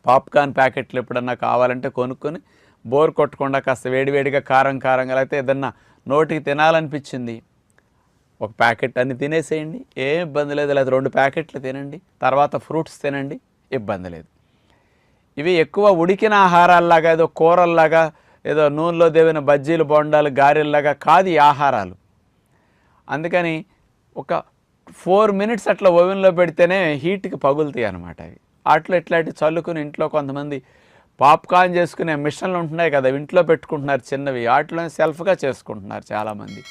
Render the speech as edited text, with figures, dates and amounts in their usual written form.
Popcorn ప్యాకెట్లు ఎప్పుడన్నా కావాలంటే కొనుక్కొని బోర్ కొట్టకుండా కాస్త వేడివేడిగా కారం కారంగా అయితే ఏదన్నా నోటికి తినాలనిపించింది ఒక ప్యాకెట్ అన్ని తినేసేయండి, ఏం ఇబ్బంది లేదు. లేదా 2 ప్యాకెట్లు తినండి, తర్వాత ఫ్రూట్స్ తినండి, ఇబ్బంది లేదు. ఇవి ఎక్కువ ఉడికిన ఆహారాల్లాగా ఏదో కూరల్లాగా ఏదో నూనెలో దేవిన బజ్జీలు బొండాలు గారెల్లాగా కాదు ఈ ఆహారాలు. అందుకని ఒక 4 మినిట్స్ అట్లా ఓవెన్లో పెడితేనే హీట్కి పగులుతాయి అన్నమాట. అవి వాటిలో ఇట్లాంటి చల్లుకుని ఇంట్లో కొంతమంది పాప్కార్న్ చేసుకునే మిషన్లు ఉంటున్నాయి కదా, ఇంట్లో పెట్టుకుంటున్నారు చిన్నవి, వాటిలో సెల్ఫ్గా చేసుకుంటున్నారు చాలామంది.